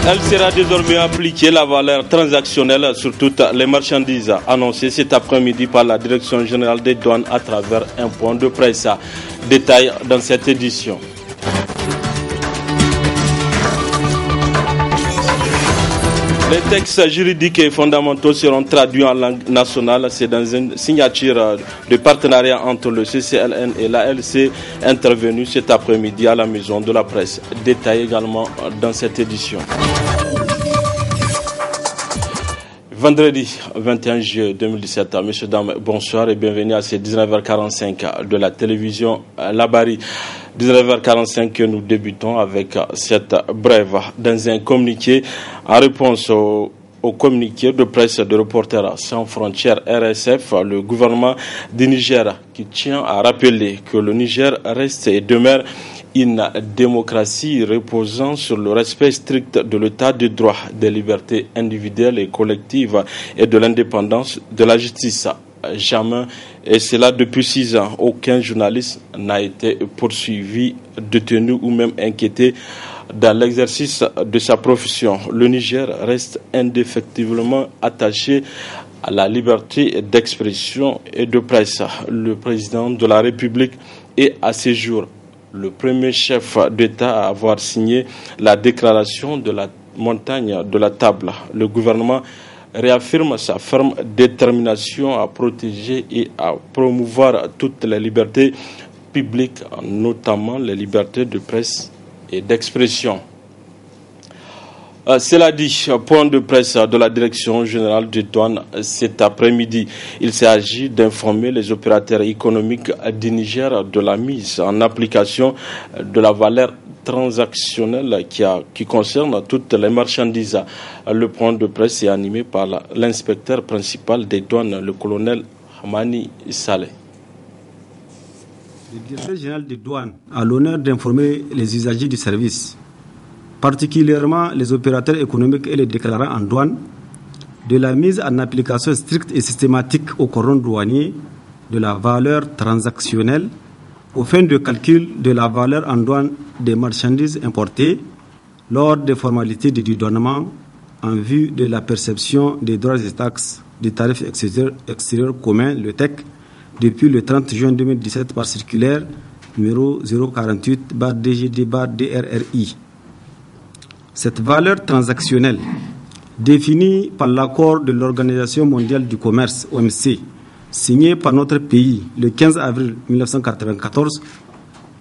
Elle sera désormais appliquée, la valeur transactionnelle, sur toutes les marchandises, annoncée cet après-midi par la Direction générale des douanes à travers un point de presse. Détail dans cette édition. Les textes juridiques et fondamentaux seront traduits en langue nationale. C'est dans une signature de partenariat entre le CCLN et l'ALC intervenue cet après-midi à la Maison de la Presse. Détail également dans cette édition. Vendredi 21 juillet 2017, messieurs, dames, bonsoir et bienvenue à ces 19h45 de la télévision Labari. 19h45 que nous débutons avec cette brève. Dans un communiqué, en réponse au communiqué de presse de Reporters sans frontières RSF, le gouvernement du Niger qui tient à rappeler que le Niger reste et demeure une démocratie reposant sur le respect strict de l'état de droit, des libertés individuelles et collectives et de l'indépendance de la justice. Jamais, et cela depuis 6 ans, aucun journaliste n'a été poursuivi, détenu ou même inquiété dans l'exercice de sa profession. Le Niger reste indéfectiblement attaché à la liberté d'expression et de presse. Le président de la République est à ce jour le premier chef d'État à avoir signé la déclaration de la montagne de la table. Le gouvernement réaffirme sa ferme détermination à protéger et à promouvoir toutes les libertés publiques, notamment les libertés de presse et d'expression. Cela dit, point de presse de la Direction générale des douanes cet après-midi. Il s'agit d'informer les opérateurs économiques du Niger de la mise en application de la valeur transactionnelle qui concerne toutes les marchandises. Le point de presse est animé par l'inspecteur principal des douanes, le colonel Hamani Saleh. Le directeur général des douanes a l'honneur d'informer les usagers du service, particulièrement les opérateurs économiques et les déclarants en douane, de la mise en application stricte et systématique au cordon douanier de la valeur transactionnelle aux fins de calcul de la valeur en douane des marchandises importées lors des formalités de dédouanement en vue de la perception des droits et taxes des tarifs extérieurs communs, le TEC, depuis le 30 juin 2017 par circulaire numéro 048/DGD/DRRI. Cette valeur transactionnelle, définie par l'accord de l'Organisation mondiale du commerce, OMC, signé par notre pays le 15 avril 1994,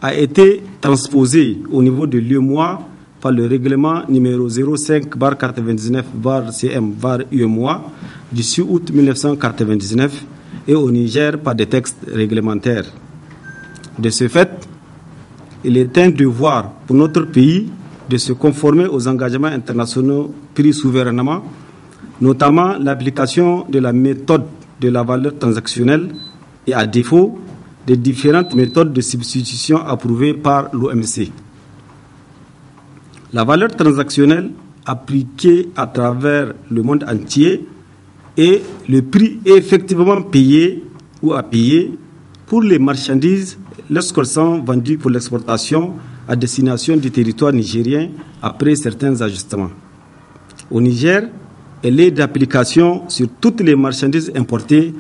a été transposée au niveau de l'UEMOA par le règlement numéro 05/99/CM/UEMOA du 6 août 1999 et au Niger par des textes réglementaires. De ce fait, il est un devoir pour notre pays de se conformer aux engagements internationaux pris souverainement, notamment l'application de la méthode de la valeur transactionnelle et, à défaut, des différentes méthodes de substitution approuvées par l'OMC. La valeur transactionnelle appliquée à travers le monde entier est le prix effectivement payé ou à payer pour les marchandises lorsqu'elles sont vendues pour l'exportation à destination du territoire nigérien après certains ajustements. Au Niger, elle est d'application sur toutes les marchandises importées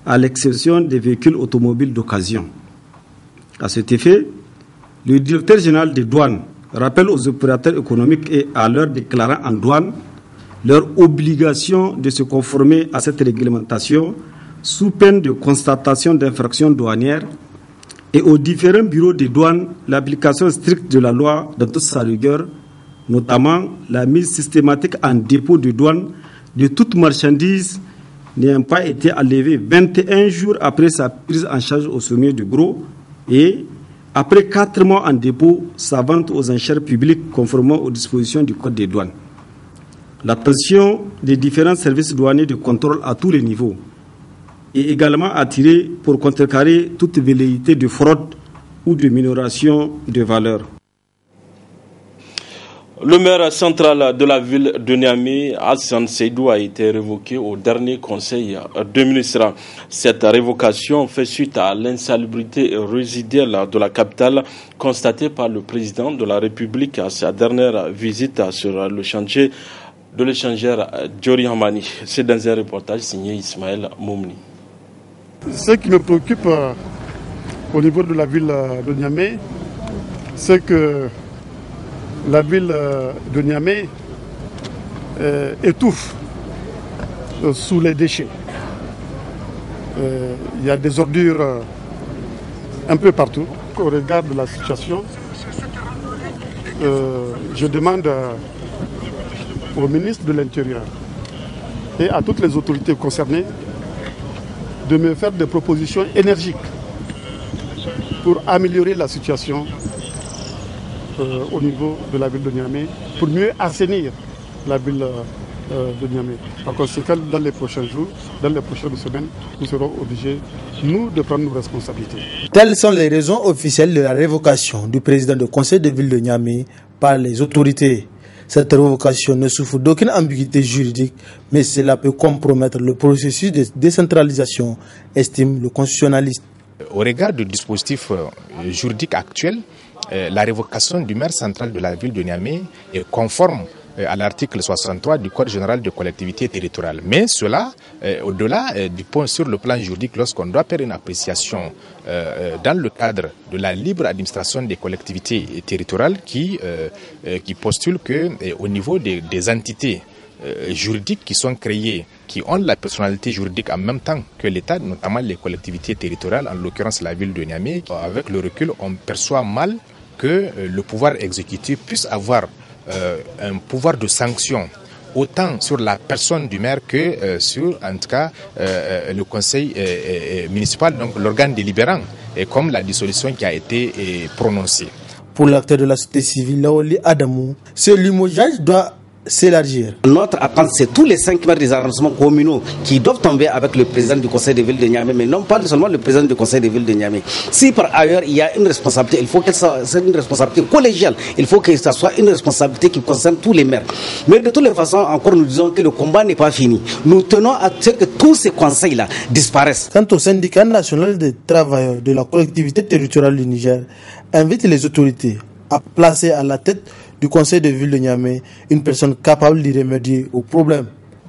à l'exception des véhicules automobiles d'occasion. À cet effet, le directeur général des douanes rappelle aux opérateurs économiques et à leurs déclarants en douane leur obligation de se conformer à cette réglementation sous peine de constatation d'infractions douanières et aux différents bureaux des douanes l'application stricte de la loi dans toute sa rigueur, notamment la mise systématique en dépôt de douane de toute marchandise n'ayant pas été enlevée 21 jours après sa prise en charge au sommet du gros et après 4 mois en dépôt, sa vente aux enchères publiques conformément aux dispositions du Code des douanes. L'attention des différents services douaniers de contrôle à tous les niveaux est également attirée pour contrecarrer toute velléité de fraude ou de minoration de valeur. Le maire central de la ville de Niamey, Hassan Seydou, a été révoqué au dernier conseil de ministres. Cette révocation fait suite à l'insalubrité résiduelle de la capitale constatée par le président de la République à sa dernière visite sur le chantier de l'échangeur Diori Hamani. C'est dans un reportage signé Ismaël Moumni. Ce qui me préoccupe au niveau de la ville de Niamey, c'est que la ville de Niamey étouffe sous les déchets. Il y a des ordures un peu partout. Au regard de la situation, je demande au ministre de l'Intérieur et à toutes les autorités concernées de me faire des propositions énergiques pour améliorer la situation au niveau de la ville de Niamey, pour mieux assainir la ville de Niamey. Par conséquent, dans les prochains jours, dans les prochaines semaines, nous serons obligés, nous, de prendre nos responsabilités. Telles sont les raisons officielles de la révocation du président du conseil de ville de Niamey par les autorités. Cette révocation ne souffre d'aucune ambiguïté juridique, mais cela peut compromettre le processus de décentralisation, estime le constitutionnaliste. Au regard du dispositif juridique actuel, la révocation du maire central de la ville de Niamey est conforme à l'article 63 du Code général des collectivités territoriales. Mais cela, au-delà du point sur le plan juridique, lorsqu'on doit faire une appréciation dans le cadre de la libre administration des collectivités territoriales qui postule qu'au niveau des entités juridiques qui sont créées, qui ont la personnalité juridique en même temps que l'État, notamment les collectivités territoriales, en l'occurrence la ville de Niamey, avec le recul, on perçoit mal que le pouvoir exécutif puisse avoir un pouvoir de sanction autant sur la personne du maire que sur, en tout cas, le conseil municipal, donc l'organe délibérant, et comme la dissolution qui a été prononcée. Pour l'acteur de la société civile, Laoli Adamou, ce limogeage doit s'élargir. Notre attente, c'est tous les 5 maires des arrondissements communaux qui doivent tomber avec le président du conseil de ville de Niamey, mais non pas seulement le président du conseil de ville de Niamey. Si par ailleurs il y a une responsabilité, il faut que c'est une responsabilité collégiale, il faut que ça soit une responsabilité qui concerne tous les maires. Mais de toutes les façons, encore nous disons que le combat n'est pas fini. Nous tenons à ce que tous ces conseils-là disparaissent. Quant au syndicat national des travailleurs de la collectivité territoriale du Niger, invite les autorités à placer à la tête du conseil de ville de Niamey une personne capable d'y remédier aux problèmes.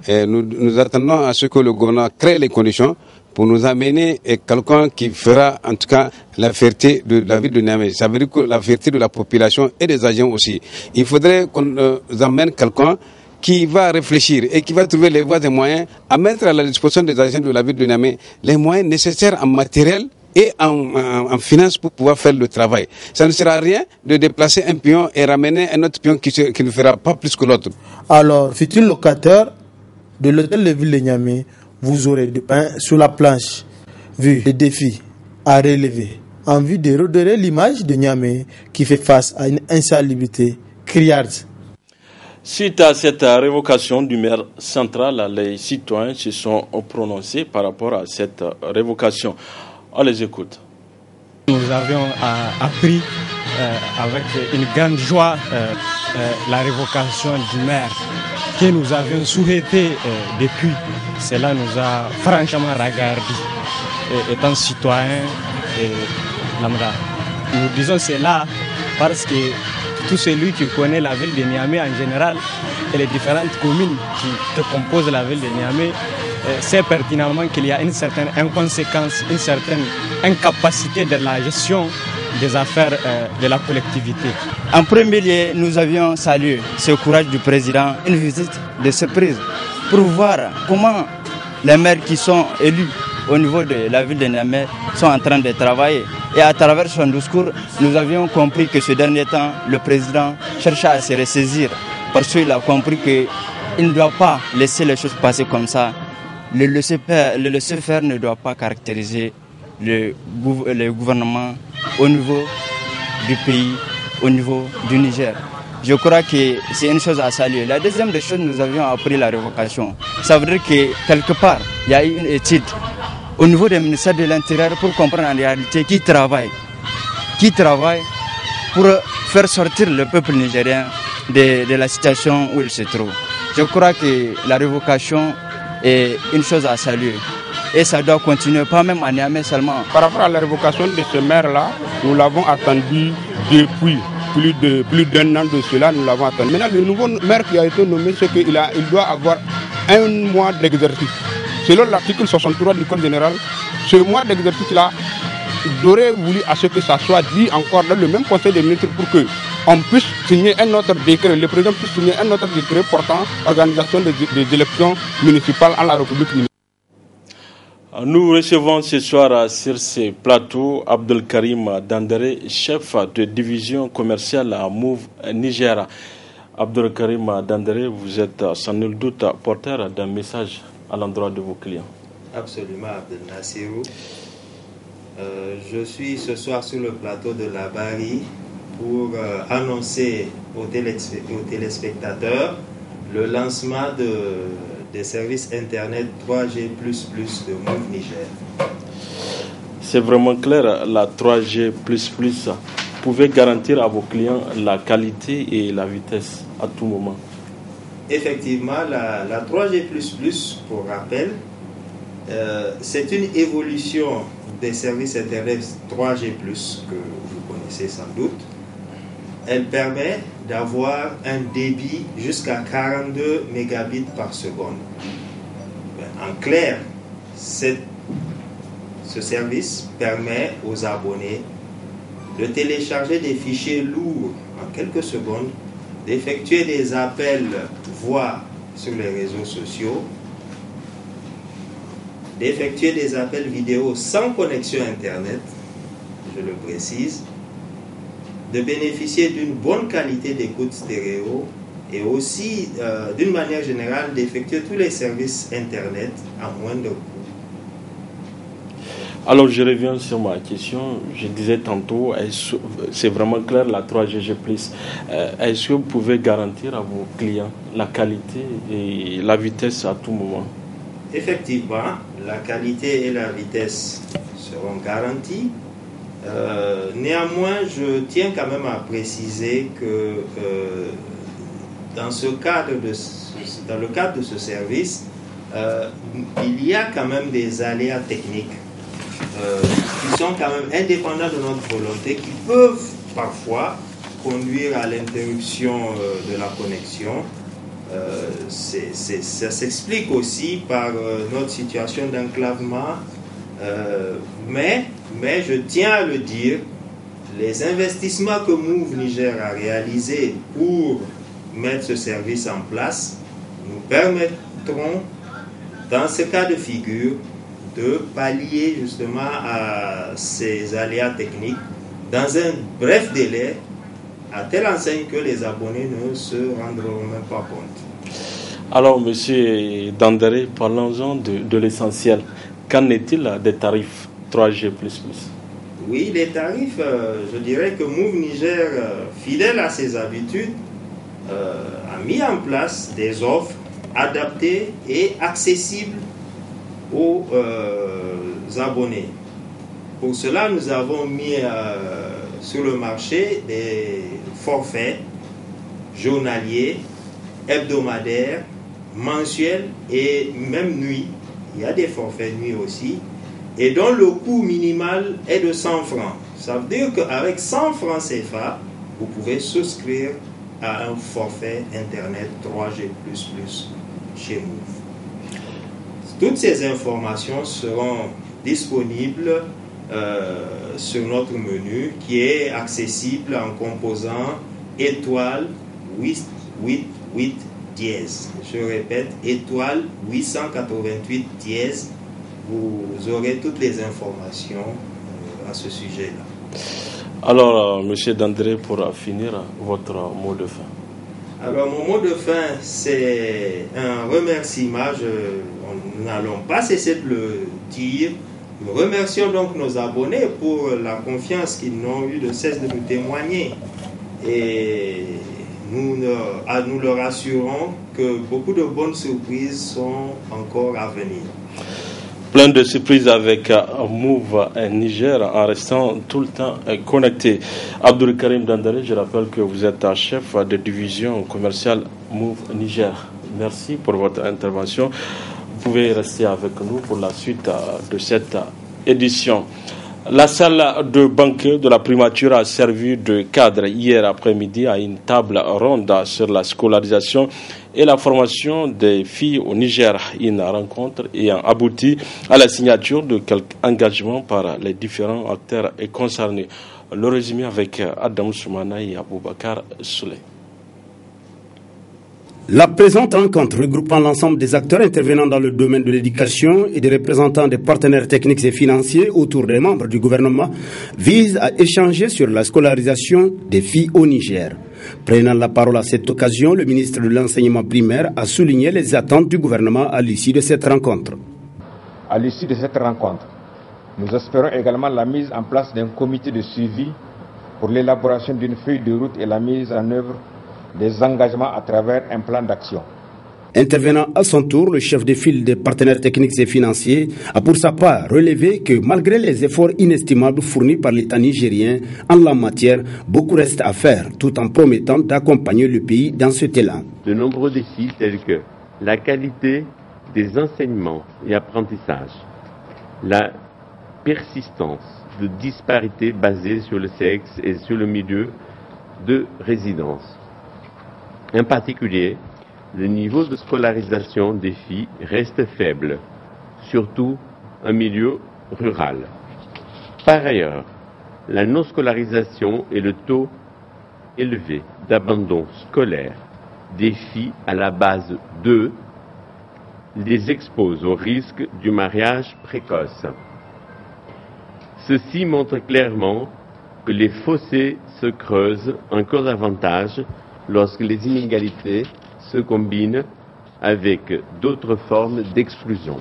Et nous attendons à ce que le gouvernement crée les conditions pour nous amener quelqu'un qui fera en tout cas la fierté de la ville de Niamey. Ça veut dire que la fierté de la population et des agents aussi. Il faudrait qu'on nous amène quelqu'un qui va réfléchir et qui va trouver les voies et moyens à mettre à la disposition des agents de la ville de Niamey les moyens nécessaires en matériel et en finance pour pouvoir faire le travail. Ça ne sert à rien de déplacer un pion et ramener un autre pion qui ne fera pas plus que l'autre. Alors, futur locataire de l'hôtel de ville de Niamey, vous aurez du pain sur la planche, vu les défis à relever, en vue de redorer l'image de Niamey qui fait face à une insalubrité criarde. Suite à cette révocation du maire central, les citoyens se sont prononcés par rapport à cette révocation. On les écoute. Nous avions appris avec une grande joie la révocation du maire que nous avions souhaité depuis. Cela nous a franchement regardé, étant citoyens et lambda. Nous disons cela parce que tout celui qui connaît la ville de Niamey en général et les différentes communes qui composent la ville de Niamey sait pertinemment qu'il y a une certaine inconséquence, une certaine incapacité de la gestion des affaires de la collectivité. En premier lieu, nous avions salué ce courage du président, une visite de surprise pour voir comment les maires qui sont élus au niveau de la ville de Niamey sont en train de travailler. Et à travers son discours, nous avions compris que ce dernier temps, le président cherchait à se ressaisir parce qu'il a compris qu'il ne doit pas laisser les choses passer comme ça. Le laisser-faire ne doit pas caractériser le gouvernement au niveau du pays, au niveau du Niger. Je crois que c'est une chose à saluer. La deuxième des choses, nous avions appris la révocation. Ça veut dire que quelque part, il y a eu une étude au niveau des ministères de l'Intérieur pour comprendre en réalité qui travaille pour faire sortir le peuple nigérien de la situation où il se trouve. Je crois que la révocation est une chose à saluer. Et ça doit continuer, pas même à Niamey seulement. Par rapport à la révocation de ce maire-là, nous l'avons attendu depuis plus d'un an de cela, nous l'avons attendu. Maintenant, le nouveau maire qui a été nommé, c'est qu'il doit avoir un mois d'exercice. Selon l'article 63 du Code général, ce mois d'exercice-là, j'aurais voulu à ce que ça soit dit encore dans le même Conseil des ministres pour qu'on puisse signer un autre décret, le président puisse signer un autre décret portant organisation des élections municipales à la République du Niger. Nous recevons ce soir sur ce plateau Abdelkarim Dandere, chef de division commerciale à Move Niger. Abdelkarim Dandere, vous êtes sans nul doute porteur d'un message à l'endroit de vos clients. Absolument, Abdel Nassirou. Je suis ce soir sur le plateau de la Bari pour annoncer aux téléspectateurs le lancement des services Internet 3G++ de Move Niger. C'est vraiment clair, la 3G++. Pouvez garantir à vos clients la qualité et la vitesse à tout moment. Effectivement, la 3G++, pour rappel, c'est une évolution des services Internet 3G+, que vous connaissez sans doute. Elle permet d'avoir un débit jusqu'à 42 mégabits par seconde. En clair, ce service permet aux abonnés de télécharger des fichiers lourds en quelques secondes, d'effectuer des appels voix sur les réseaux sociaux, d'effectuer des appels vidéo sans connexion Internet, je le précise, de bénéficier d'une bonne qualité d'écoute stéréo et aussi, d'une manière générale, d'effectuer tous les services Internet à moindre coût. Alors, je reviens sur ma question. Je disais tantôt, c'est vraiment clair, la 3G+. Est-ce que vous pouvez garantir à vos clients la qualité et la vitesse à tout moment? Effectivement, la qualité et la vitesse seront garanties. Néanmoins, je tiens quand même à préciser que dans le cadre de ce service, il y a quand même des aléas techniques qui sont quand même indépendants de notre volonté, qui peuvent parfois conduire à l'interruption de la connexion. Ça s'explique aussi par notre situation d'enclavement, mais je tiens à le dire, les investissements que Move Niger a réalisés pour mettre ce service en place nous permettront, dans ce cas de figure, de pallier justement à ces aléas techniques dans un bref délai, à telle enseigne que les abonnés ne se rendront même pas compte. Alors, monsieur Dandere, parlons-en de l'essentiel. Qu'en est-il des tarifs 3G++? Oui, les tarifs, je dirais que Move Niger, fidèle à ses habitudes, a mis en place des offres adaptées et accessibles aux abonnés. Pour cela, nous avons mis sur le marché des forfaits journaliers, hebdomadaires, mensuels et même nuit. Il y a des forfaits nuit aussi, et dont le coût minimal est de 100 francs. Ça veut dire qu'avec 100 francs CFA, vous pouvez souscrire à un forfait Internet 3G++ chez Move. Toutes ces informations seront disponibles sur notre menu qui est accessible en composant étoile 888 dièse. Je répète, étoile 888 dièse. Vous aurez toutes les informations à ce sujet-là. Alors, monsieur Dandere, pour finir, votre mot de fin. Alors, mon mot de fin, c'est un remerciement. Nous n'allons pas cesser de le dire. Nous remercions donc nos abonnés pour la confiance qu'ils n'ont eu de cesse de nous témoigner. Et nous leur assurons que beaucoup de bonnes surprises sont encore à venir. Plein de surprises avec Move Niger en restant tout le temps connecté. Abdoul Karim Dandare, je rappelle que vous êtes chef de division commerciale Move Niger. Merci pour votre intervention. Vous pouvez rester avec nous pour la suite de cette édition. La salle de banquet de la primature a servi de cadre hier après-midi à une table ronde sur la scolarisation et la formation des filles au Niger. Une rencontre ayant abouti à la signature de quelques engagements par les différents acteurs concernés. Le résumé avec Adam Soumana et Aboubakar Souley. La présente rencontre regroupant l'ensemble des acteurs intervenant dans le domaine de l'éducation et des représentants des partenaires techniques et financiers autour des membres du gouvernement vise à échanger sur la scolarisation des filles au Niger. Prenant la parole à cette occasion, le ministre de l'Enseignement primaire a souligné les attentes du gouvernement à l'issue de cette rencontre. À l'issue de cette rencontre, nous espérons également la mise en place d'un comité de suivi pour l'élaboration d'une feuille de route et la mise en œuvre des engagements à travers un plan d'action. Intervenant à son tour, le chef de file des partenaires techniques et financiers a pour sa part relevé que malgré les efforts inestimables fournis par l'État nigérien en la matière, beaucoup reste à faire tout en promettant d'accompagner le pays dans cet élan. De nombreux défis tels que la qualité des enseignements et apprentissages, la persistance de disparités basées sur le sexe et sur le milieu de résidence. En particulier, le niveau de scolarisation des filles reste faible, surtout en milieu rural. Par ailleurs, la non-scolarisation et le taux élevé d'abandon scolaire des filles à la base 2 les expose au risque du mariage précoce. Ceci montre clairement que les fossés se creusent encore davantage lorsque les inégalités se combinent avec d'autres formes d'exclusion.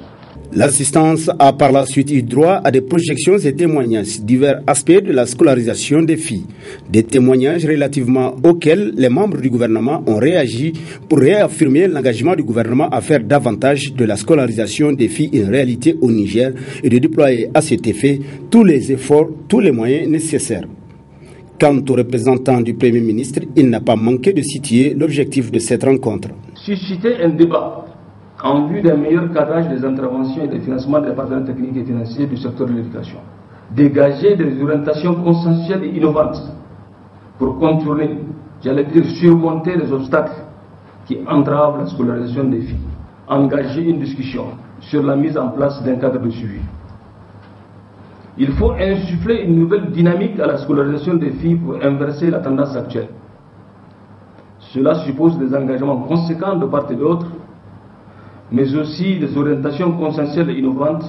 L'assistance a par la suite eu droit à des projections et témoignages divers aspects de la scolarisation des filles. Des témoignages relativement auxquels les membres du gouvernement ont réagi pour réaffirmer l'engagement du gouvernement à faire davantage de la scolarisation des filles une réalité au Niger et de déployer à cet effet tous les efforts, tous les moyens nécessaires. Quant aux représentants du Premier ministre, il n'a pas manqué de situer l'objectif de cette rencontre. Susciter un débat en vue d'un meilleur cadrage des interventions et des financements des partenaires techniques et financiers du secteur de l'éducation. Dégager des orientations consensuelles et innovantes pour contourner, surmonter les obstacles qui entravent la scolarisation des filles. Engager une discussion sur la mise en place d'un cadre de suivi. Il faut insuffler une nouvelle dynamique à la scolarisation des filles pour inverser la tendance actuelle. Cela suppose des engagements conséquents de part et d'autre, mais aussi des orientations consensuelles et innovantes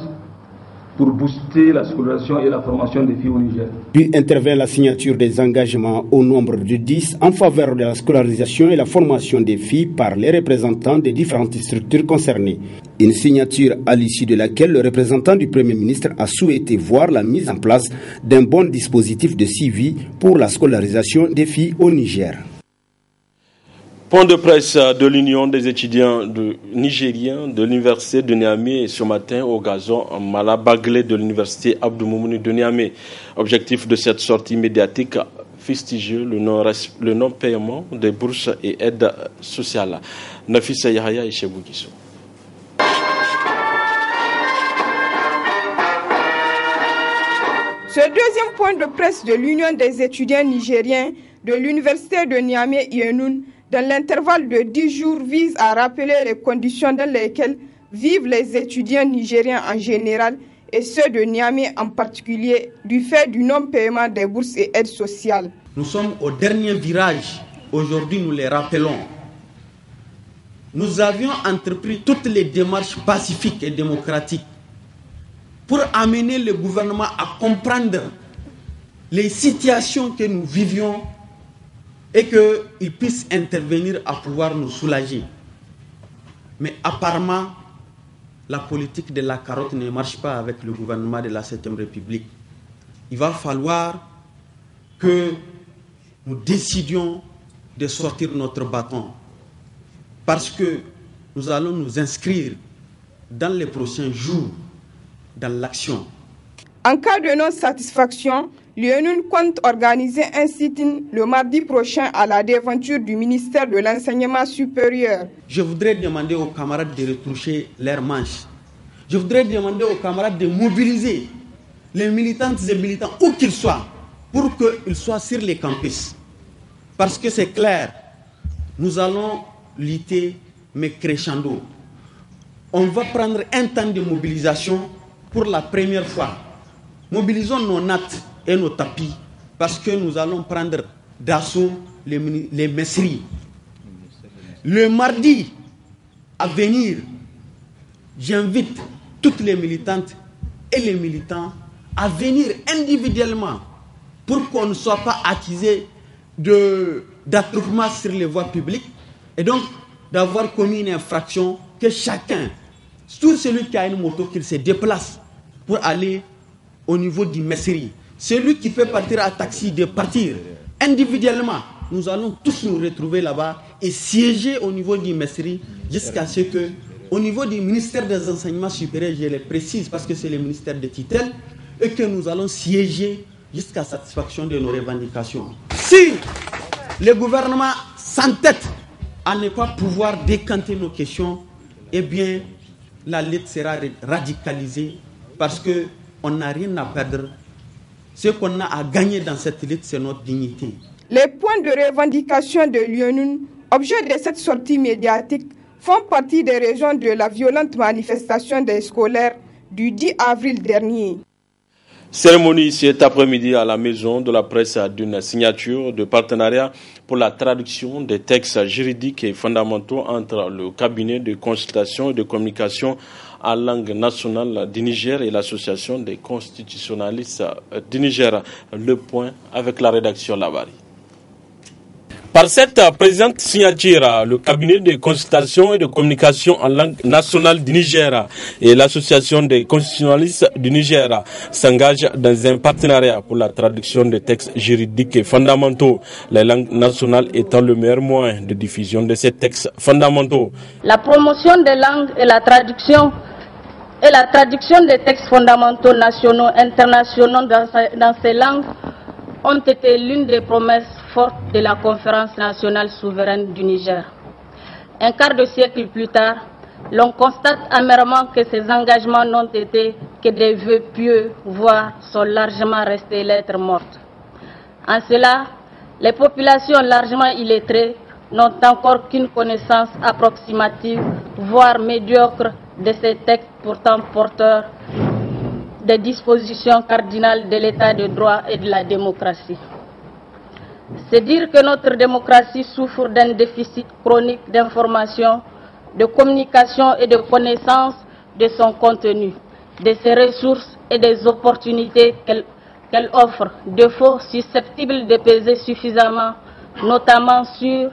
pour booster la scolarisation et la formation des filles au Niger. Puis intervient la signature des engagements au nombre de 10 en faveur de la scolarisation et la formation des filles par les représentants des différentes structures concernées. Une signature à l'issue de laquelle le représentant du Premier ministre a souhaité voir la mise en place d'un bon dispositif de suivi pour la scolarisation des filles au Niger. Point de presse de l'Union des étudiants nigériens de l'Université de Niamey ce matin au gazon Malabaglé de l'Université Abdou Moumouni de Niamey. Objectif de cette sortie médiatique, fustiger le non-paiement des bourses et aides sociales. Nafissa Yahaya et Chebou Kissou. Ce deuxième point de presse de l'Union des étudiants nigériens de l'Université de Niamey-Yenoun dans l'intervalle de 10 jours vise à rappeler les conditions dans lesquelles vivent les étudiants nigériens en général et ceux de Niamey en particulier du fait du non-paiement des bourses et aides sociales. Nous sommes au dernier virage. Aujourd'hui, nous les rappelons. Nous avions entrepris toutes les démarches pacifiques et démocratiques pour amener le gouvernement à comprendre les situations que nous vivions et qu'il puisse intervenir à pouvoir nous soulager. Mais apparemment, la politique de la carotte ne marche pas avec le gouvernement de la 7e République. Il va falloir que nous décidions de sortir notre bâton. Parce que nous allons nous inscrire dans les prochains jours dans l'action. En cas de non-satisfaction, l'UNUN compte organiser un sit-in le mardi prochain à la devanture du ministère de l'Enseignement supérieur. Je voudrais demander aux camarades de retroucher leurs manches. Je voudrais demander aux camarades de mobiliser les militantes et militants, où qu'ils soient, pour qu'ils soient sur les campus. Parce que c'est clair, nous allons lutter, mais crescendo. On va prendre un temps de mobilisation pour la première fois. Mobilisons nos nattes et nos tapis, parce que nous allons prendre d'assaut les messeries. Le mardi à venir, j'invite toutes les militantes et les militants à venir individuellement pour qu'on ne soit pas accusé d'attroupement sur les voies publiques et donc d'avoir commis une infraction, que chacun, tout celui qui a une moto, qu'il se déplace pour aller au niveau du messerie. Celui qui peut partir à taxi, de partir individuellement. Nous allons tous nous retrouver là-bas et siéger au niveau du messerie jusqu'à ce que, au niveau du ministère des Enseignements supérieurs, je le précise parce que c'est le ministère de tutelle, et que nous allons siéger jusqu'à satisfaction de nos revendications. Si le gouvernement s'entête à ne pas pouvoir décanter nos questions, eh bien, la lutte sera radicalisée parce qu'on n'a rien à perdre. Ce qu'on a à gagner dans cette lutte, c'est notre dignité. Les points de revendication de l'UNUN, objet de cette sortie médiatique, font partie des raisons de la violente manifestation des scolaires du 10 avril dernier. Cérémonie cet après-midi à la Maison de la Presse d'une signature de partenariat pour la traduction des textes juridiques et fondamentaux entre le cabinet de consultation et de communication en langue nationale du Niger et l'association des constitutionnalistes du Niger. Le point avec la rédaction Labari. Par cette présente signature, le cabinet de consultation et de communication en langue nationale du Niger et l'association des constitutionnalistes du Niger s'engagent dans un partenariat pour la traduction des textes juridiques et fondamentaux, les langues nationales étant le meilleur moyen de diffusion de ces textes fondamentaux. La promotion des langues et la traduction des textes fondamentaux nationaux, internationaux dans ces langues ont été l'une des promesses fortes de la conférence nationale souveraine du Niger. Un quart de siècle plus tard, l'on constate amèrement que ces engagements n'ont été que des vœux pieux, voire sont largement restés lettres mortes. En cela, les populations largement illettrées n'ont encore qu'une connaissance approximative, voire médiocre, de ces textes pourtant porteurs des dispositions cardinales de l'état de droit et de la démocratie. C'est dire que notre démocratie souffre d'un déficit chronique d'information, de communication et de connaissance de son contenu, de ses ressources et des opportunités qu'elle offre, défauts susceptibles de peser suffisamment, notamment sur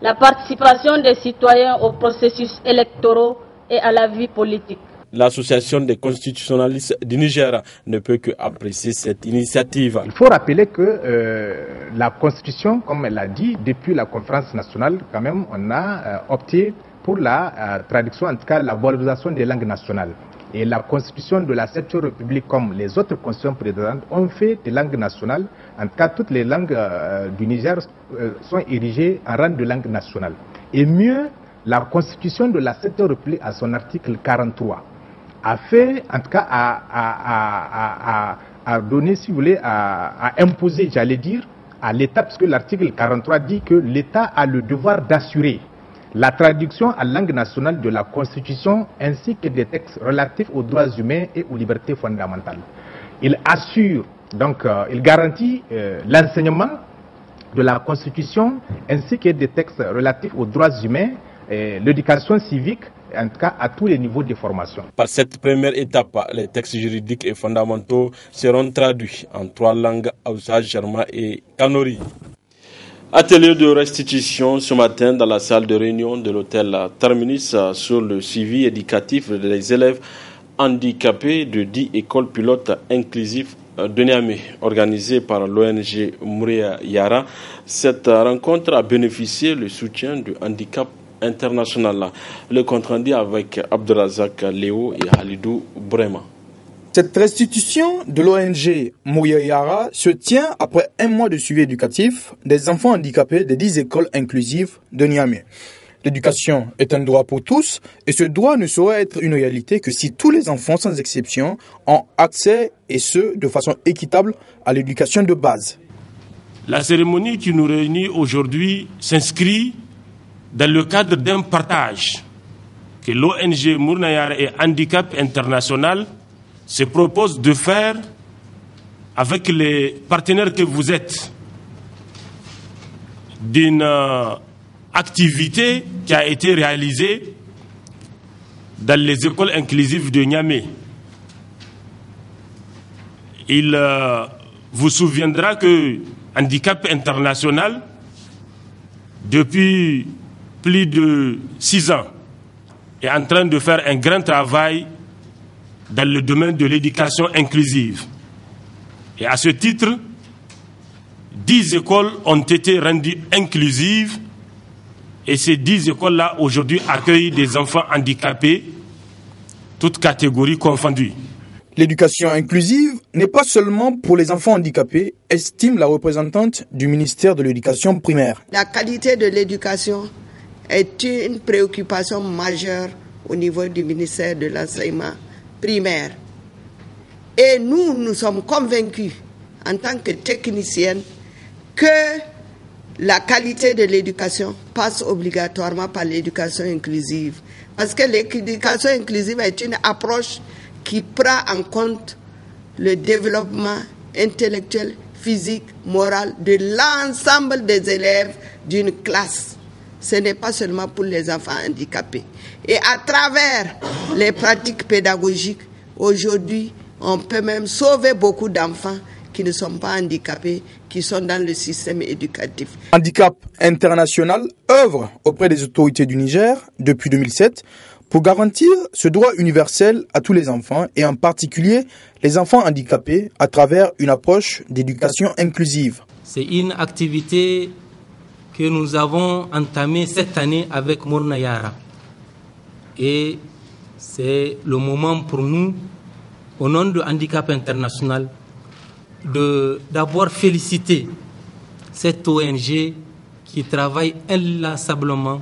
la participation des citoyens aux processus électoraux et à la vie politique. L'association des constitutionnalistes du Niger ne peut qu'apprécier cette initiative. Il faut rappeler que la Constitution, comme elle l'a dit, depuis la conférence nationale, quand même, on a opté pour la traduction, en tout cas la valorisation des langues nationales. Et la Constitution de la 7e République, comme les autres constitutions précédentes, ont fait des langues nationales. En tout cas, toutes les langues du Niger sont érigées en rang de langue nationale. Et mieux, la Constitution de la 7e République, à son article 43, a fait, en tout cas, à donner, si vous voulez, à imposer, j'allais dire, à l'État, parce que l'article 43 dit que l'État a le devoir d'assurer la traduction en langue nationale de la Constitution ainsi que des textes relatifs aux droits humains et aux libertés fondamentales. Il assure, donc, il garantit l'enseignement de la Constitution ainsi que des textes relatifs aux droits humains, l'éducation civique, en tout cas à tous les niveaux de formation. Par cette première étape, les textes juridiques et fondamentaux seront traduits en 3 langues, Hausa, Germain et Kanuri. Atelier de restitution ce matin dans la salle de réunion de l'hôtel Terminus sur le suivi éducatif des élèves handicapés de 10 écoles pilotes inclusives de Niamey, organisée par l'ONG Mouria Yara. Cette rencontre a bénéficié du soutien du handicap international. Le compte rendu avec Abdelrazak Léo et Halidou Brema. Cette restitution de l'ONG Mouyayara se tient après un mois de suivi éducatif des enfants handicapés des 10 écoles inclusives de Niamey. L'éducation est un droit pour tous et ce droit ne saurait être une réalité que si tous les enfants sans exception ont accès et ce de façon équitable à l'éducation de base. La cérémonie qui nous réunit aujourd'hui s'inscrit dans le cadre d'un partage que l'ONG Mournayara et Handicap International se propose de faire avec les partenaires que vous êtes d'une activité qui a été réalisée dans les écoles inclusives de Niamey. Il vous souviendra que Handicap International, depuis plus de 6 ans, est en train de faire un grand travail dans le domaine de l'éducation inclusive. Et à ce titre, 10 écoles ont été rendues inclusives et ces 10 écoles-là aujourd'hui accueillent des enfants handicapés, toutes catégories confondues. L'éducation inclusive n'est pas seulement pour les enfants handicapés, estime la représentante du ministère de l'Éducation primaire. La qualité de l'éducation est une préoccupation majeure au niveau du ministère de l'Enseignement primaire. Et nous sommes convaincus, en tant que technicienne, que la qualité de l'éducation passe obligatoirement par l'éducation inclusive. Parce que l'éducation inclusive est une approche qui prend en compte le développement intellectuel, physique, moral de l'ensemble des élèves d'une classe. Ce n'est pas seulement pour les enfants handicapés. Et à travers les pratiques pédagogiques, aujourd'hui, on peut même sauver beaucoup d'enfants qui ne sont pas handicapés, qui sont dans le système éducatif. Handicap International œuvre auprès des autorités du Niger depuis 2007 pour garantir ce droit universel à tous les enfants et en particulier les enfants handicapés à travers une approche d'éducation inclusive. C'est une activité que nous avons entamée cette année avec Mournayara. Et c'est le moment pour nous, au nom de Handicap International, de d'abord féliciter cette ONG qui travaille inlassablement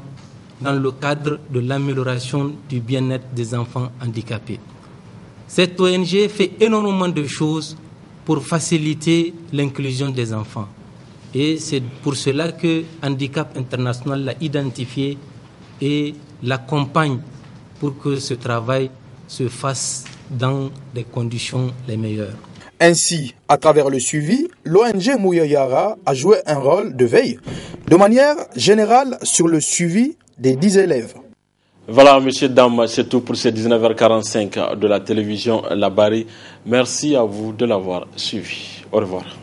dans le cadre de l'amélioration du bien-être des enfants handicapés. Cette ONG fait énormément de choses pour faciliter l'inclusion des enfants. Et c'est pour cela que Handicap International l'a identifié et l'accompagne pour que ce travail se fasse dans des conditions les meilleures. Ainsi, à travers le suivi, l'ONG Mouyayara a joué un rôle de veille, de manière générale sur le suivi des 10 élèves. Voilà, messieurs, dames, c'est tout pour ces 19h45 de la télévision Labari. Merci à vous de l'avoir suivi. Au revoir.